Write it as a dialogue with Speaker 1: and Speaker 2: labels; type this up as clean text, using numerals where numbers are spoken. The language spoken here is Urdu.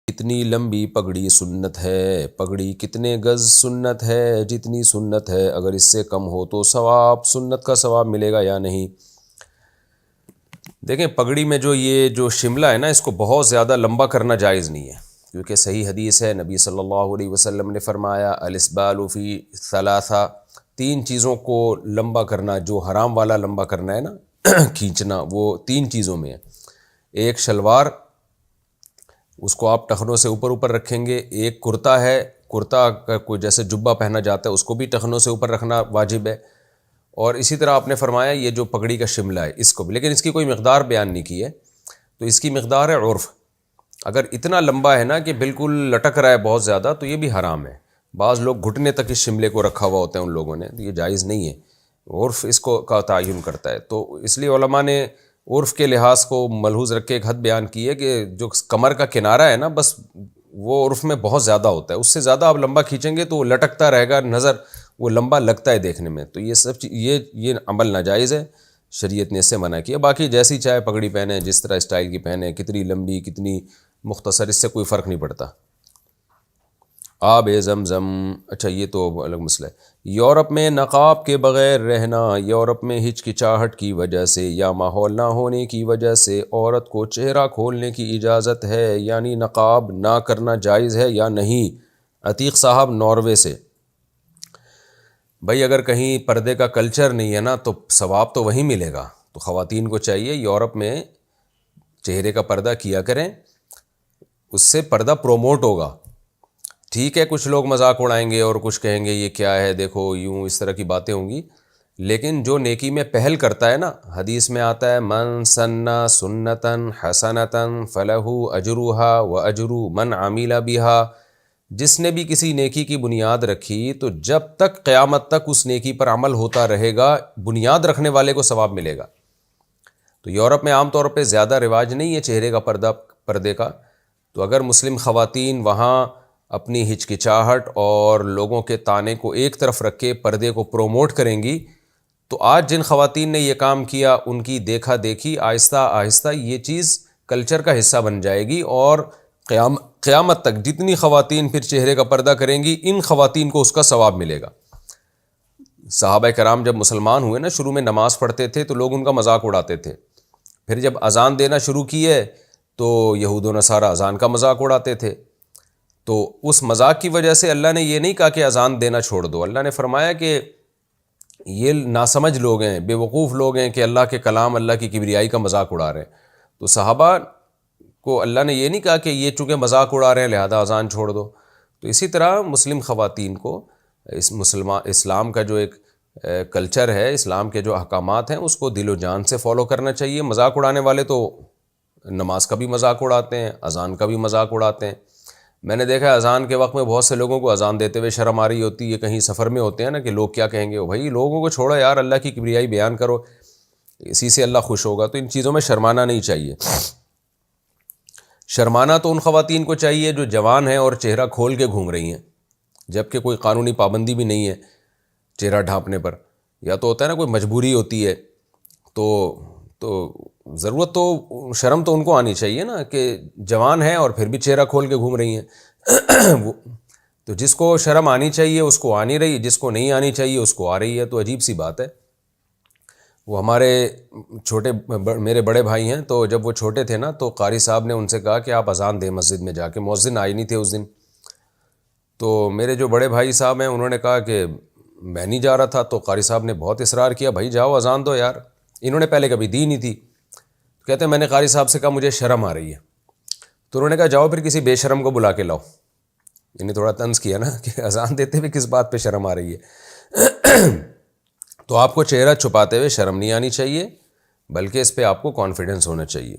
Speaker 1: کتنی لمبی پگڑی سنت ہے، پگڑی کتنے گز سنت ہے، جتنی سنت ہے، اگر اس سے کم ہو تو ثواب، سنت کا ثواب ملے گا یا نہیں؟ دیکھیں پگڑی میں یہ جو شملہ ہے نا، اس کو بہت زیادہ لمبا کرنا جائز نہیں ہے، کیونکہ صحیح حدیث ہے، نبی صلی اللہ علیہ وسلم نے فرمایا الاسبال فی ثلاثہ، تین چیزوں کو لمبا کرنا، جو حرام والا لمبا کرنا ہے نا کھینچنا، وہ تین چیزوں میں ہے۔ ایک شلوار، اس کو آپ ٹخنوں سے اوپر رکھیں گے، ایک کرتا ہے، کرتا کا کوئی جیسے جبہ پہنا جاتا ہے اس کو بھی ٹخنوں سے اوپر رکھنا واجب ہے، اور اسی طرح آپ نے فرمایا یہ جو پگڑی کا شملہ ہے اس کو بھی، لیکن اس کی کوئی مقدار بیان نہیں کی ہے، تو اس کی مقدار ہے عرف۔ اگر اتنا لمبا ہے نا کہ بالکل لٹک رہا ہے بہت زیادہ، تو یہ بھی حرام ہے۔ بعض لوگ گھٹنے تک اس شملے کو رکھا ہوا ہوتا ہے ان لوگوں نے، تو یہ جائز نہیں ہے، عرف اس کو کا تعین کرتا ہے۔ تو اس لیے علماء نے عرف کے لحاظ کو ملحوظ رکھ کے ایک حد بیان کی ہے کہ جو کمر کا کنارہ ہے نا، بس وہ عرف میں بہت زیادہ ہوتا ہے، اس سے زیادہ آپ لمبا کھینچیں گے تو وہ لٹکتا رہے گا، نظر وہ لمبا لگتا ہے دیکھنے میں، تو یہ سب یہ عمل ناجائز ہے، شریعت نے اس سے منع کیا۔ باقی جیسی چاہے پگڑی پہنے، جس طرح اسٹائل کی پہنے، کتنی لمبی کتنی مختصر، اس سے کوئی فرق نہیں پڑتا۔ آب زمزم، اچھا یہ تو الگ مسئلہ ہے۔ یورپ میں نقاب کے بغیر رہنا، یورپ میں ہچکچاہٹ کی وجہ سے یا ماحول نہ ہونے کی وجہ سے عورت کو چہرہ کھولنے کی اجازت ہے، یعنی نقاب نہ کرنا جائز ہے یا نہیں؟ عتیق صاحب ناروے سے۔ بھائی اگر کہیں پردے کا کلچر نہیں ہے نا تو ثواب تو وہیں ملے گا، تو خواتین کو چاہیے یورپ میں چہرے کا پردہ کیا کریں، اس سے پردہ پروموٹ ہوگا۔ ٹھیک ہے کچھ لوگ مذاق اڑائیں گے اور کچھ کہیں گے یہ کیا ہے، دیکھو یوں، اس طرح کی باتیں ہوں گی، لیکن جو نیکی میں پہل کرتا ہے نا، حدیث میں آتا ہے من سن سنتا حسنتا فلہ اجرھا واجر من عمل بها، جس نے بھی کسی نیکی کی بنیاد رکھی تو جب تک قیامت تک اس نیکی پر عمل ہوتا رہے گا، بنیاد رکھنے والے کو ثواب ملے گا۔ تو یورپ میں عام طور پہ زیادہ رواج نہیں ہے چہرے کا پردے کا، تو اگر مسلم خواتین وہاں اپنی ہچکچاہٹ اور لوگوں کے طانے کو ایک طرف رکھ کے پردے کو پروموٹ کریں گی، تو آج جن خواتین نے یہ کام کیا ان کی دیکھا دیکھی آہستہ آہستہ یہ چیز کلچر کا حصہ بن جائے گی، اور قیامت تک جتنی خواتین پھر چہرے کا پردہ کریں گی ان خواتین کو اس کا ثواب ملے گا۔ صحابہ کرام جب مسلمان ہوئے نا، شروع میں نماز پڑھتے تھے تو لوگ ان کا مذاق اڑاتے تھے، پھر جب اذان دینا شروع کیے تو یہود و نصارہ اذان کا مذاق اڑاتے تھے، تو اس مذاق کی وجہ سے اللہ نے یہ نہیں کہا کہ اذان دینا چھوڑ دو، اللہ نے فرمایا کہ یہ ناسمجھ لوگ ہیں، بے وقوف لوگ ہیں کہ اللہ کے کلام، اللہ کی کبریائی کا مذاق اڑا رہے ہیں۔ تو صحابہ کو اللہ نے یہ نہیں کہا کہ یہ چونکہ مذاق اڑا رہے ہیں لہذا اذان چھوڑ دو۔ تو اسی طرح مسلم خواتین کو اسلام کا جو ایک کلچر ہے، اسلام کے جو احکامات ہیں، اس کو دل و جان سے فالو کرنا چاہیے۔ مذاق اڑانے والے تو نماز کا بھی مذاق اڑاتے ہیں، اذان کا بھی مذاق اڑاتے ہیں۔ میں نے دیکھا اذان کے وقت میں بہت سے لوگوں کو اذان دیتے ہوئے شرم آ رہی ہوتی ہے، کہیں سفر میں ہوتے ہیں نا کہ لوگ کیا کہیں گے، بھائی لوگوں کو چھوڑو یار، اللہ کی کبریائی بیان کرو، اسی سے اللہ خوش ہوگا۔ تو ان چیزوں میں شرمانا نہیں چاہیے۔ شرمانا تو ان خواتین کو چاہیے جو جوان ہیں اور چہرہ کھول کے گھوم رہی ہیں، جبکہ کوئی قانونی پابندی بھی نہیں ہے چہرہ ڈھانپنے پر، یا تو ہوتا ہے نا کوئی مجبوری ہوتی ہے، تو ضرورت تو شرم تو ان کو آنی چاہیے نا کہ جوان ہیں اور پھر بھی چہرہ کھول کے گھوم رہی ہیں۔ تو جس کو شرم آنی چاہیے اس کو آنی رہی، جس کو نہیں آنی چاہیے اس کو آ رہی ہے، تو عجیب سی بات ہے۔ وہ ہمارے میرے بڑے بھائی ہیں، تو جب وہ چھوٹے تھے نا تو قاری صاحب نے ان سے کہا کہ آپ اذان دیں مسجد میں جا کے، مؤذن آئے نہیں تھے اس دن، تو میرے جو بڑے بھائی صاحب ہیں انہوں نے کہا کہ میں نہیں جا رہا تھا، تو قاری صاحب نے بہت اصرار کیا، بھائی جاؤ اذان دو یار، انہوں نے پہلے کبھی دی نہیں تھی، کہتے ہیں میں نے قاری صاحب سے کہا مجھے شرم آ رہی ہے، تو انہوں نے کہا جاؤ پھر کسی بے شرم کو بلا کے لاؤ، یعنی تھوڑا طنز کیا نا کہ اذان دیتے ہوئے کس بات پہ شرم آ رہی ہے۔ تو آپ کو چہرہ چھپاتے ہوئے شرم نہیں آنی چاہیے، بلکہ اس پہ آپ کو کانفیڈنس ہونا چاہیے۔